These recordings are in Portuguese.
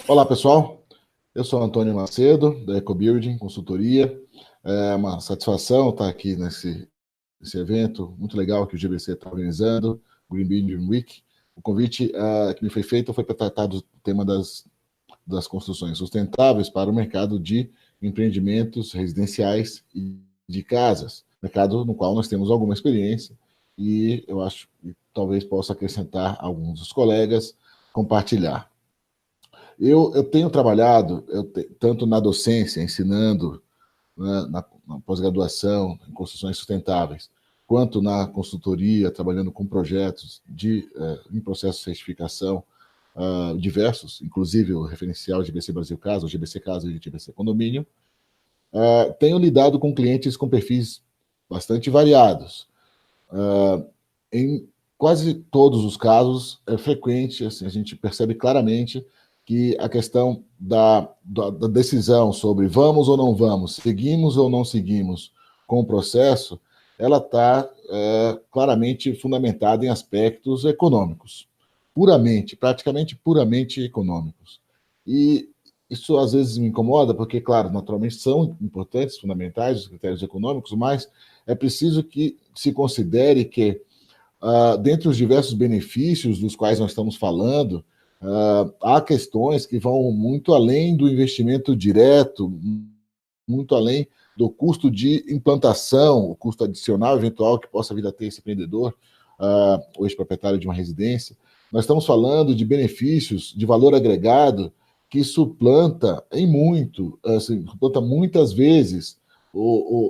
Olá, pessoal. Eu sou Antônio Macedo, da EcoBuilding Consultoria. É uma satisfação estar aqui nesse evento muito legal que o GBC está organizando, Green Building Week. O convite que me foi feito foi para tratar do tema das construções sustentáveis para o mercado de empreendimentos residenciais e de casas, mercado no qual nós temos alguma experiência e eu acho que talvez possa acrescentar alguns dos colegas, compartilhar. Eu tenho trabalhado, tanto na docência, ensinando, né, na pós-graduação, em construções sustentáveis, quanto na consultoria, trabalhando com projetos em processo de certificação diversos, inclusive o referencial GBC Brasil Casa, o GBC Casa e o GBC Condomínio. Tenho lidado com clientes com perfis bastante variados. Em quase todos os casos, é frequente, assim, a gente percebe claramente que a questão da decisão sobre vamos ou não vamos, seguimos ou não seguimos com o processo, ela está claramente fundamentada em aspectos econômicos, praticamente puramente econômicos. E isso às vezes me incomoda, porque, claro, naturalmente são importantes, fundamentais os critérios econômicos, mas é preciso que se considere que dentre os diversos benefícios dos quais nós estamos falando, há questões que vão muito além do investimento direto, muito além do custo de implantação, o custo adicional eventual que possa vir a ter esse empreendedor ou ex-proprietário de uma residência. Nós estamos falando de benefícios de valor agregado que suplanta suplanta muitas vezes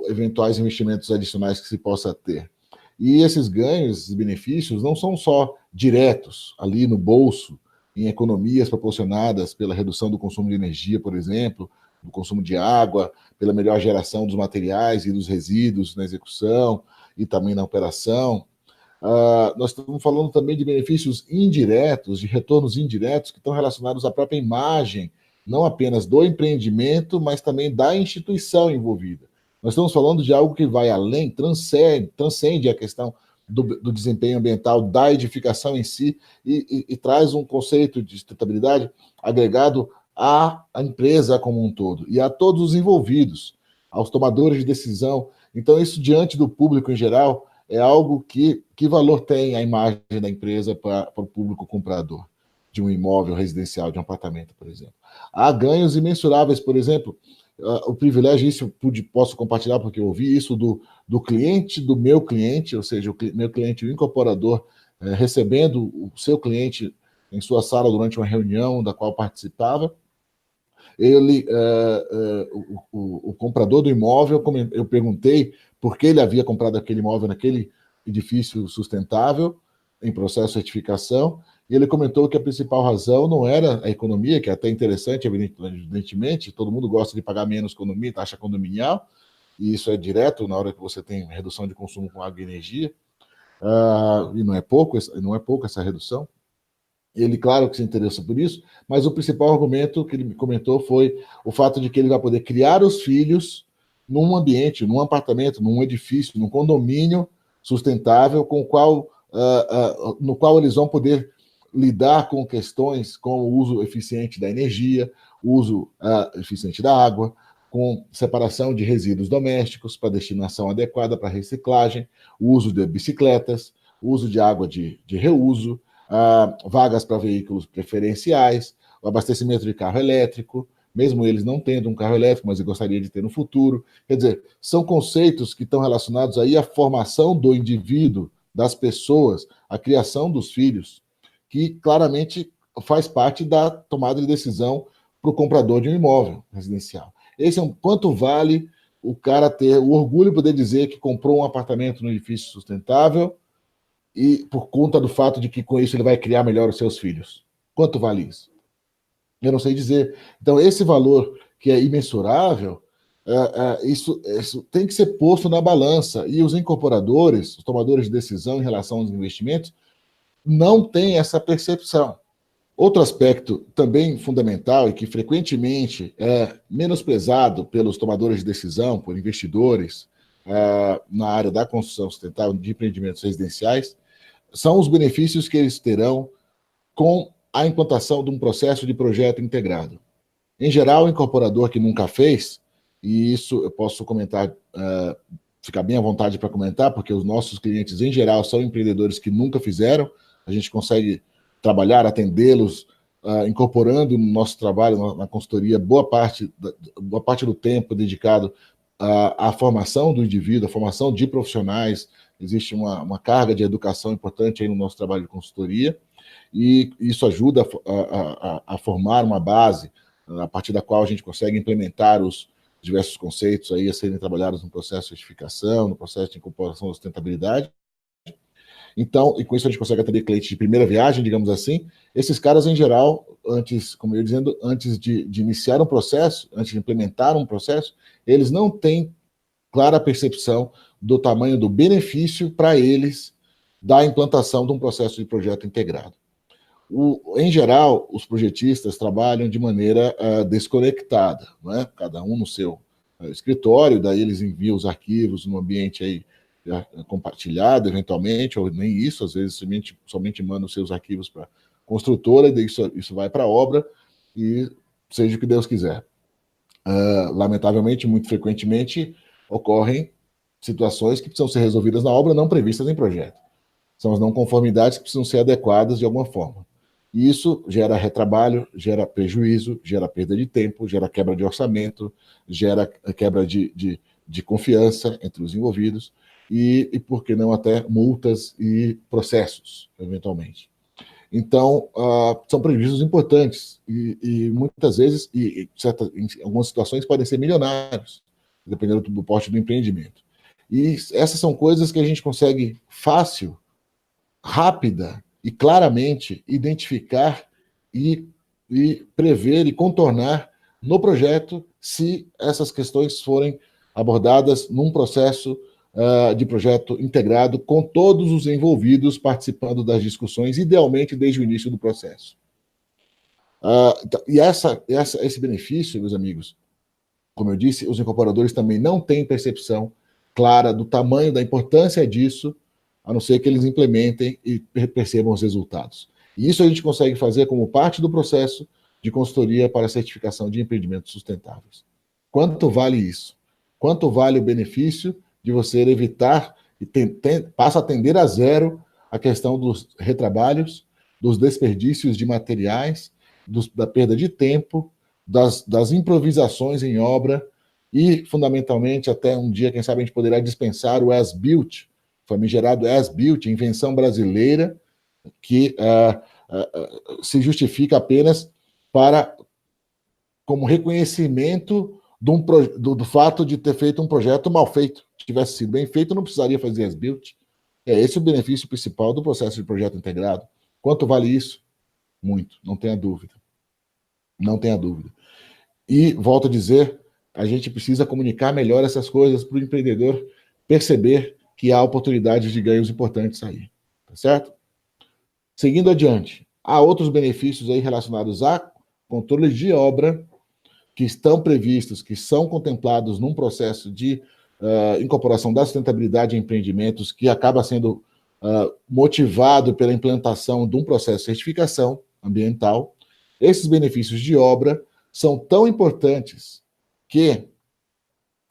eventuais investimentos adicionais que se possa ter. E esses ganhos, esses benefícios, não são só diretos, ali no bolso, em economias proporcionadas pela redução do consumo de energia, por exemplo, do consumo de água, pela melhor geração dos materiais e dos resíduos na execução e também na operação. Nós estamos falando também de benefícios indiretos, de retornos indiretos, que estão relacionados à própria imagem, não apenas do empreendimento, mas também da instituição envolvida. Nós estamos falando de algo que vai além, transcende a questão do desempenho ambiental, da edificação em si, e traz um conceito de sustentabilidade agregado à empresa como um todo, e a todos os envolvidos, aos tomadores de decisão. Então, isso, diante do público em geral, é algo que valor tem a imagem da empresa para o público comprador de um imóvel residencial, de um apartamento, por exemplo. Há ganhos imensuráveis, por exemplo, o privilégio, isso posso compartilhar porque eu ouvi isso do cliente do meu cliente, ou seja, meu cliente, o incorporador, recebendo o seu cliente em sua sala durante uma reunião da qual participava. Ele, o comprador do imóvel, eu perguntei por que ele havia comprado aquele imóvel naquele edifício sustentável, em processo de certificação, e ele comentou que a principal razão não era a economia, que é até interessante, evidentemente, todo mundo gosta de pagar menos economia, taxa condominial, e isso é direto na hora que você tem redução de consumo com água e energia, e não é pouco essa redução. Ele, claro que se interessa por isso, mas o principal argumento que ele me comentou foi o fato de que ele vai poder criar os filhos num ambiente, num apartamento, num edifício, num condomínio sustentável, no qual eles vão poder lidar com questões como o uso eficiente da energia, o uso eficiente da água, com separação de resíduos domésticos para destinação adequada para reciclagem, o uso de bicicletas, o uso de água de reuso, vagas para veículos preferenciais, o abastecimento de carro elétrico, mesmo eles não tendo um carro elétrico, mas eu gostaria de ter no futuro. Quer dizer, são conceitos que estão relacionados aí à formação do indivíduo, das pessoas, à criação dos filhos, que claramente faz parte da tomada de decisão para o comprador de um imóvel residencial. Esse é quanto vale o cara ter o orgulho de poder dizer que comprou um apartamento num edifício sustentável e por conta do fato de que com isso ele vai criar melhor os seus filhos. Quanto vale isso? Eu não sei dizer. Então, esse valor que é imensurável, isso tem que ser posto na balança. E os incorporadores, os tomadores de decisão em relação aos investimentos, não têm essa percepção. Outro aspecto também fundamental e que frequentemente é menosprezado pelos tomadores de decisão, por investidores, na área da construção sustentável de empreendimentos residenciais, são os benefícios que eles terão com a implantação de um processo de projeto integrado. Em geral, o incorporador que nunca fez, e isso eu posso comentar, ficar bem à vontade para comentar, porque os nossos clientes, em geral, são empreendedores que nunca fizeram, a gente consegue trabalhar, atendê-los, incorporando no nosso trabalho, na consultoria, boa parte do tempo dedicado à formação do indivíduo, à formação de profissionais. Existe uma carga de educação importante aí no nosso trabalho de consultoria, e isso ajuda a formar uma base a partir da qual a gente consegue implementar os diversos conceitos aí a serem trabalhados no processo de certificação, no processo de incorporação da sustentabilidade. Então, e com isso a gente consegue atender clientes de primeira viagem, digamos assim. Esses caras, em geral, antes, como eu ia dizendo, antes de iniciar um processo, antes de implementar um processo, eles não têm clara percepção do tamanho do benefício para eles da implantação de um processo de projeto integrado. Em geral, os projetistas trabalham de maneira desconectada, não é? Cada um no seu escritório, daí eles enviam os arquivos no ambiente aí compartilhado, eventualmente, ou nem isso, às vezes somente mandam os seus arquivos para a construtora, e daí isso vai para a obra, e seja o que Deus quiser. Lamentavelmente, muito frequentemente, ocorrem situações que precisam ser resolvidas na obra, não previstas em projeto. São as não conformidades que precisam ser adequadas de alguma forma. E isso gera retrabalho, gera prejuízo, gera perda de tempo, gera quebra de orçamento, gera quebra de confiança entre os envolvidos e, por que não, até multas e processos, eventualmente. Então, são prejuízos importantes e muitas vezes, em algumas situações, podem ser milionários, dependendo do porte do empreendimento. E essas são coisas que a gente consegue fácil, rápida e claramente identificar e prever e contornar no projeto, se essas questões forem abordadas num processo de projeto integrado, com todos os envolvidos participando das discussões, idealmente desde o início do processo. E esse benefício, meus amigos, como eu disse, os incorporadores também não têm percepção clara do tamanho, da importância disso, a não ser que eles implementem e percebam os resultados. E isso a gente consegue fazer como parte do processo de consultoria para a certificação de empreendimentos sustentáveis. Quanto vale isso? Quanto vale o benefício de você evitar e passa a atender a zero a questão dos retrabalhos, dos desperdícios de materiais, da perda de tempo, das improvisações em obra e, fundamentalmente, até um dia, quem sabe, a gente poderá dispensar o as-built, famigerado as-built, invenção brasileira, que se justifica apenas como reconhecimento do fato de ter feito um projeto mal feito. Se tivesse sido bem feito, não precisaria fazer as-built. É esse o benefício principal do processo de projeto integrado. Quanto vale isso? Muito, não tenha dúvida. Não tenha dúvida. E, volto a dizer, a gente precisa comunicar melhor essas coisas para o empreendedor perceber que há oportunidades de ganhos importantes aí. Tá certo? Seguindo adiante, há outros benefícios aí relacionados a controle de obra que estão previstos, que são contemplados num processo de incorporação da sustentabilidade em empreendimentos, que acaba sendo motivado pela implantação de um processo de certificação ambiental. Esses benefícios de obra são tão importantes que,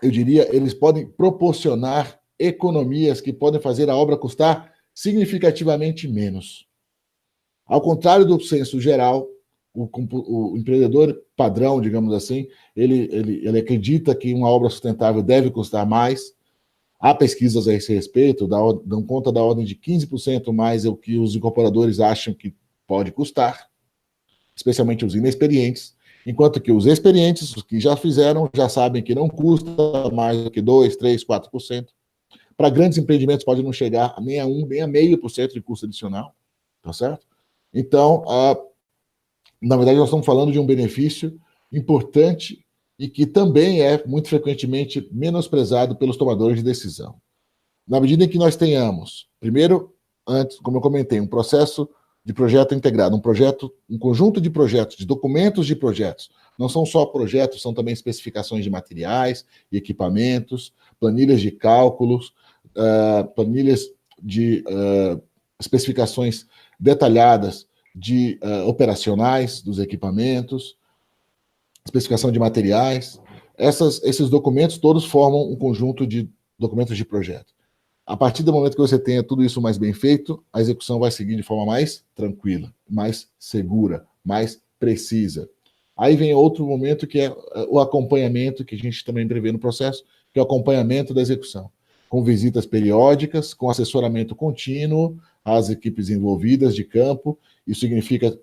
eu diria, eles podem proporcionar economias que podem fazer a obra custar significativamente menos. Ao contrário do senso geral, o empreendedor padrão, digamos assim, ele acredita que uma obra sustentável deve custar mais. Há pesquisas a esse respeito, dão conta da ordem de 15% mais o que os incorporadores acham que pode custar, especialmente os inexperientes, enquanto que os experientes, os que já fizeram, já sabem que não custa mais do que 2%, 3%, 4%. Para grandes empreendimentos pode não chegar nem a 1%, nem a 0,5% de custo adicional, tá certo? Então, na verdade, nós estamos falando de um benefício importante e que também é muito frequentemente menosprezado pelos tomadores de decisão. Na medida em que nós tenhamos, primeiro, antes, como eu comentei, um processo de projeto integrado, um conjunto de projetos, de documentos de projetos. Não são só projetos, são também especificações de materiais e equipamentos, planilhas de cálculos, planilhas de especificações detalhadas operacionais dos equipamentos, especificação de materiais. Esses documentos todos formam um conjunto de documentos de projeto. A partir do momento que você tenha tudo isso mais bem feito, a execução vai seguir de forma mais tranquila, mais segura, mais precisa. Aí vem outro momento que é o acompanhamento, que a gente também prevê no processo, que é o acompanhamento da execução, com visitas periódicas, com assessoramento contínuo às equipes envolvidas de campo. Isso significa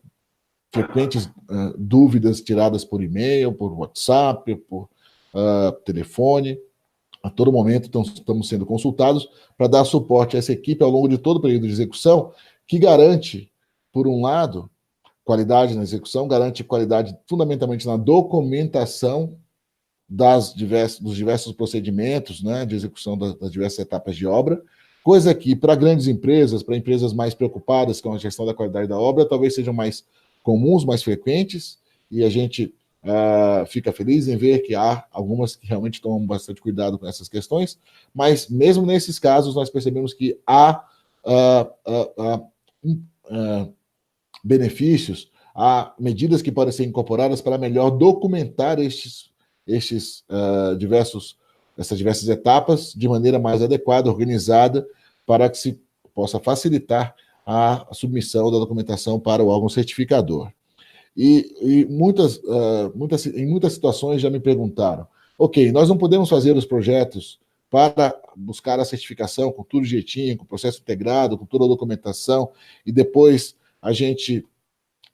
frequentes dúvidas tiradas por e-mail, por WhatsApp, por telefone. A todo momento estamos sendo consultados para dar suporte a essa equipe ao longo de todo o período de execução, que garante, por um lado, qualidade na execução, garante qualidade fundamentalmente na documentação dos diversos procedimentos, né, de execução das diversas etapas de obra, coisa que, para grandes empresas, para empresas mais preocupadas com a gestão da qualidade da obra, talvez sejam mais comuns, mais frequentes, e a gente fica feliz em ver que há algumas que realmente tomam bastante cuidado com essas questões, mas mesmo nesses casos nós percebemos que há benefícios, há medidas que podem ser incorporadas para melhor documentar essas diversas etapas de maneira mais adequada, organizada, para que se possa facilitar a submissão da documentação para o órgão certificador. Em muitas situações já me perguntaram, ok, nós não podemos fazer os projetos para buscar a certificação com tudo jeitinho, com o processo integrado, com toda a documentação, e depois a gente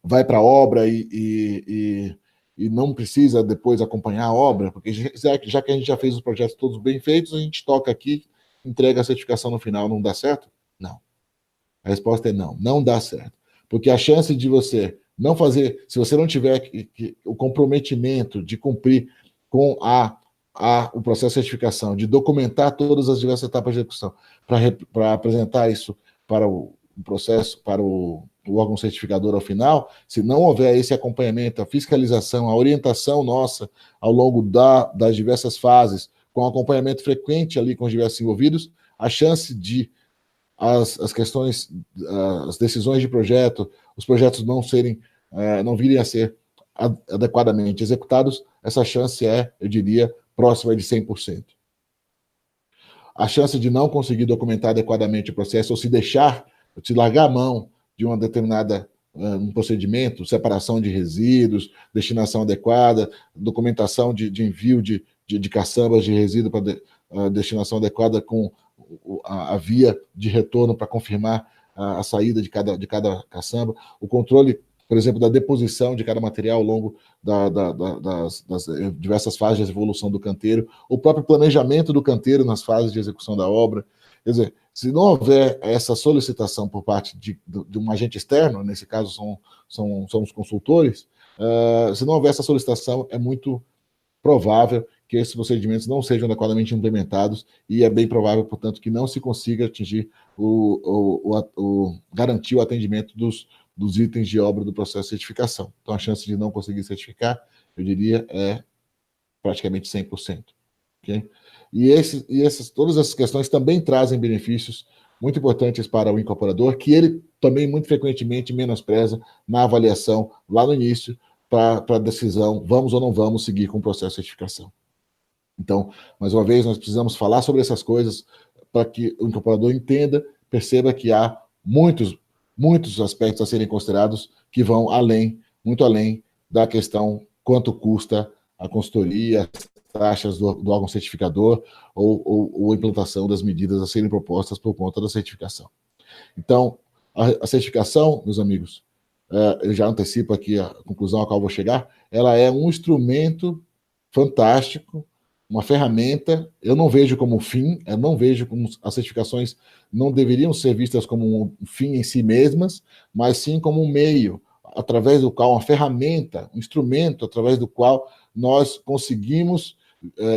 vai para a obra e não precisa depois acompanhar a obra, porque já que a gente já fez os projetos todos bem feitos, a gente toca aqui, entrega a certificação no final, não dá certo? Não. A resposta é não, não dá certo. Porque a chance de você não fazer, se você não tiver o comprometimento de cumprir com o processo de certificação, de documentar todas as diversas etapas de execução, para apresentar isso para o processo, para o órgão certificador ao final, se não houver esse acompanhamento, a fiscalização, a orientação nossa ao longo das diversas fases, com acompanhamento frequente ali com os diversos envolvidos, a chance de as questões, as decisões de projeto, os projetos não virem a ser adequadamente executados, essa chance eu diria, próxima de 100%. A chance de não conseguir documentar adequadamente o processo ou se largar a mão de uma determinada um procedimento, separação de resíduos, destinação adequada, documentação de envio de caçambas de resíduo para destinação adequada com a via de retorno para confirmar a saída de cada caçamba, o controle, por exemplo, da deposição de cada material ao longo das diversas fases de evolução do canteiro, o próprio planejamento do canteiro nas fases de execução da obra. Quer dizer, se não houver essa solicitação por parte de um agente externo, nesse caso são os consultores, se não houver essa solicitação, é muito provável que esses procedimentos não sejam adequadamente implementados e é bem provável, portanto, que não se consiga atingir garantir o atendimento dos itens de obra do processo de certificação. Então, a chance de não conseguir certificar, eu diria, é praticamente 100%. Okay? Todas essas questões também trazem benefícios muito importantes para o incorporador, que ele também muito frequentemente menospreza na avaliação lá no início, para a decisão, vamos ou não vamos seguir com o processo de certificação. Então, mais uma vez, nós precisamos falar sobre essas coisas para que o incorporador entenda, perceba que há muitos aspectos a serem considerados que vão muito além da questão quanto custa a consultoria, as taxas do órgão certificador ou a implantação das medidas a serem propostas por conta da certificação. Então, a certificação, meus amigos, eu já antecipo aqui a conclusão a qual vou chegar, ela é um instrumento fantástico, uma ferramenta, eu não vejo como fim, eu não vejo como as certificações não deveriam ser vistas como um fim em si mesmas, mas sim como um meio, através do qual, uma ferramenta, um instrumento, através do qual nós conseguimos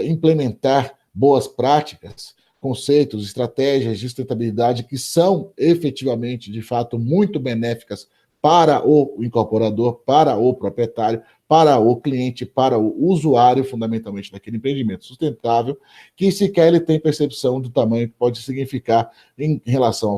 implementar boas práticas, conceitos, estratégias de sustentabilidade que são efetivamente, de fato, muito benéficas para o incorporador, para o proprietário, para o cliente, para o usuário, fundamentalmente, daquele empreendimento sustentável, que sequer ele tem percepção do tamanho que pode significar em relação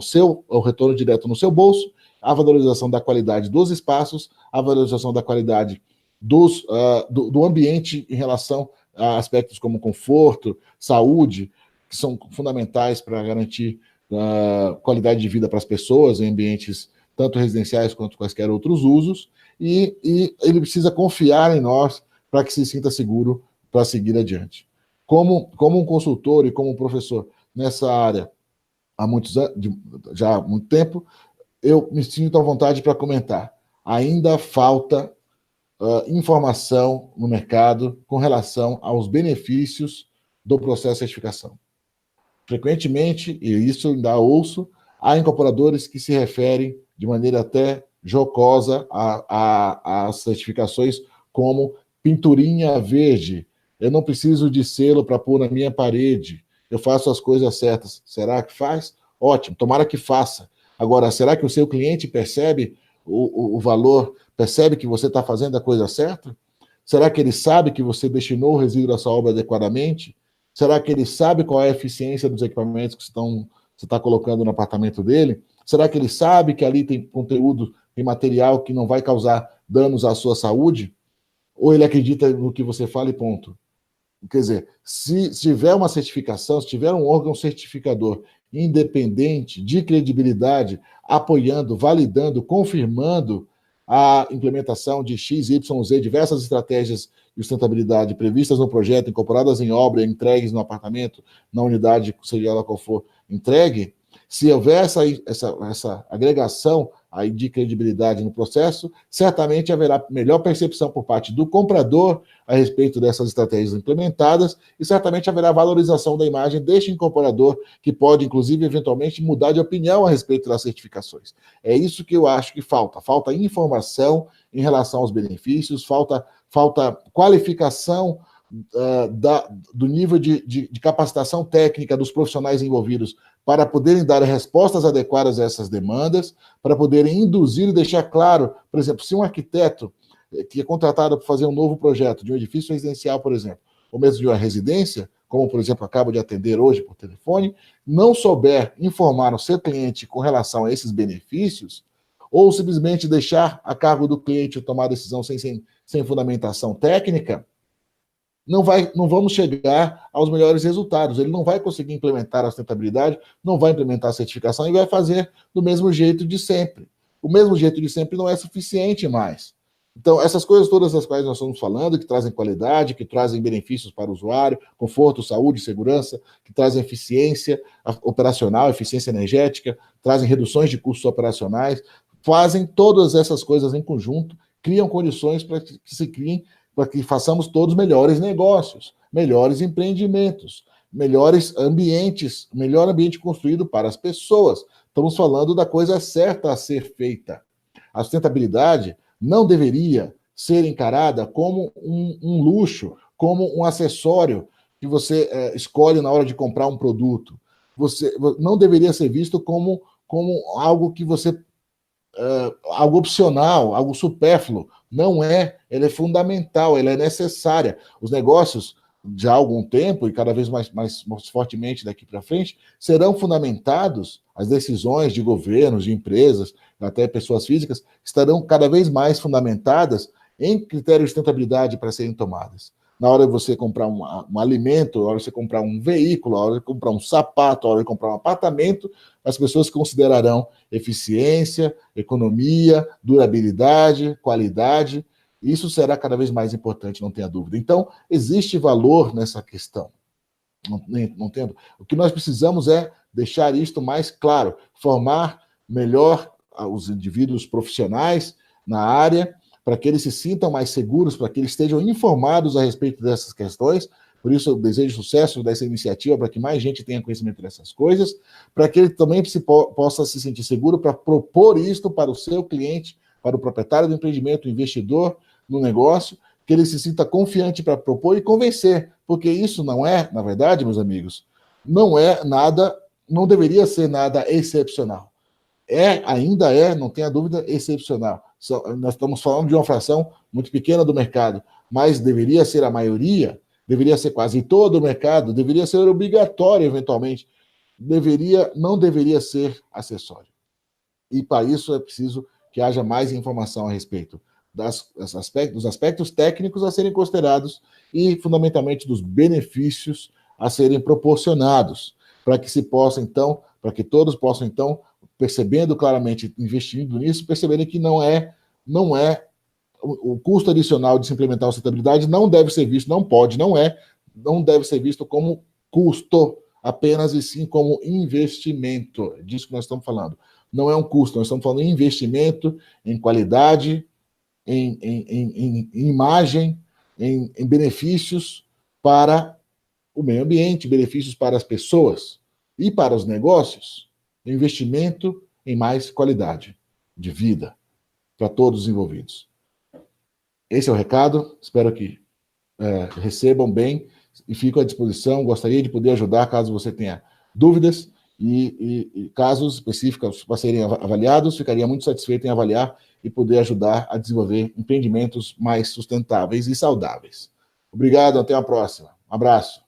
ao retorno direto no seu bolso, a valorização da qualidade dos espaços, a valorização da qualidade do ambiente em relação a aspectos como conforto, saúde, que são fundamentais para garantir qualidade de vida para as pessoas em ambientes tanto residenciais quanto quaisquer outros usos, e ele precisa confiar em nós para que se sinta seguro para seguir adiante. Como um consultor e como um professor nessa área há muitos anos, já há muito tempo, eu me sinto à vontade para comentar. Ainda falta informação no mercado com relação aos benefícios do processo de certificação. Frequentemente, e isso ainda ouço, há incorporadores que se referem de maneira até jocosa às certificações como pinturinha verde. Eu não preciso de selo para pôr na minha parede. Eu faço as coisas certas. Será que faz? Ótimo, tomara que faça. Agora, será que o seu cliente percebe o valor, percebe que você está fazendo a coisa certa? Será que ele sabe que você destinou o resíduo da sua obra adequadamente? Será que ele sabe qual é a eficiência dos equipamentos que você está colocando no apartamento dele? Será que ele sabe que ali tem conteúdo, tem material que não vai causar danos à sua saúde? Ou ele acredita no que você fala e ponto? Quer dizer, se tiver uma certificação, se tiver um órgão certificador independente, de credibilidade, apoiando, validando, confirmando a implementação de X, Y, Z, diversas estratégias de sustentabilidade previstas no projeto, incorporadas em obra, entregues no apartamento, na unidade, seja ela qual for, entregue, se houver essa agregação aí de credibilidade no processo, certamente haverá melhor percepção por parte do comprador a respeito dessas estratégias implementadas e certamente haverá valorização da imagem deste incorporador, que pode, inclusive, eventualmente mudar de opinião a respeito das certificações. É isso que eu acho que falta. Falta informação em relação aos benefícios, falta qualificação do nível de capacitação técnica dos profissionais envolvidos para poderem dar respostas adequadas a essas demandas, para poderem induzir e deixar claro, por exemplo, se um arquiteto que é contratado para fazer um novo projeto de um edifício residencial, por exemplo, ou mesmo de uma residência, como, por exemplo, acabo de atender hoje por telefone, não souber informar o seu cliente com relação a esses benefícios, ou simplesmente deixar a cargo do cliente tomar a decisão sem fundamentação técnica, não vamos chegar aos melhores resultados. Ele não vai conseguir implementar a sustentabilidade, não vai implementar a certificação e vai fazer do mesmo jeito de sempre. O mesmo jeito de sempre não é suficiente mais. Então, essas coisas todas das quais nós estamos falando, que trazem qualidade, que trazem benefícios para o usuário, conforto, saúde, segurança, que trazem eficiência operacional, eficiência energética, trazem reduções de custos operacionais, fazem todas essas coisas em conjunto, criam condições para que se criem, para que façamos todos melhores negócios, melhores empreendimentos, melhores ambientes, melhor ambiente construído para as pessoas. Estamos falando da coisa certa a ser feita. A sustentabilidade não deveria ser encarada como um luxo, como um acessório que você escolhe na hora de comprar um produto. Você não deveria ser visto como algo que você algo opcional, algo supérfluo. Não é, ela é fundamental, ela é necessária. Os negócios, já há algum tempo, e cada vez mais fortemente daqui para frente, serão fundamentados, as decisões de governos, de empresas, até pessoas físicas, estarão cada vez mais fundamentadas em critérios de sustentabilidade para serem tomadas. Na hora de você comprar um alimento, na hora de você comprar um veículo, na hora de comprar um sapato, na hora de comprar um apartamento, as pessoas considerarão eficiência, economia, durabilidade, qualidade. Isso será cada vez mais importante, não tenha dúvida. Então, existe valor nessa questão. Não tendo. O que nós precisamos é deixar isto mais claro, formar melhor os indivíduos profissionais na área, para que eles se sintam mais seguros, para que eles estejam informados a respeito dessas questões. Por isso, eu desejo sucesso dessa iniciativa, para que mais gente tenha conhecimento dessas coisas, para que ele também possa se sentir seguro para propor isto para o seu cliente, para o proprietário do empreendimento, o investidor no negócio, que ele se sinta confiante para propor e convencer, porque isso não é, na verdade, meus amigos, não é nada, não deveria ser nada excepcional. Ainda é, não tenha dúvida, excepcional. Nós estamos falando de uma fração muito pequena do mercado, mas deveria ser a maioria, deveria ser quase todo o mercado, deveria ser obrigatório, eventualmente. Não deveria ser acessório. E para isso é preciso que haja mais informação a respeito dos aspectos técnicos a serem considerados e, fundamentalmente, dos benefícios a serem proporcionados, para que se possa, então, para que todos possam, então, percebendo claramente, investindo nisso, perceberem que não é o custo adicional de se implementar a sustentabilidade não deve ser visto, não deve ser visto como custo apenas, e sim como investimento. É disso que nós estamos falando. Não é um custo, nós estamos falando em investimento, em qualidade, em imagem, em benefícios para o meio ambiente, benefícios para as pessoas e para os negócios. Investimento em mais qualidade de vida para todos os envolvidos. Esse é o recado, espero que recebam bem e fico à disposição. Gostaria de poder ajudar caso você tenha dúvidas e casos específicos para serem avaliados. Ficaria muito satisfeito em avaliar e poder ajudar a desenvolver empreendimentos mais sustentáveis e saudáveis. Obrigado, até a próxima. Um abraço.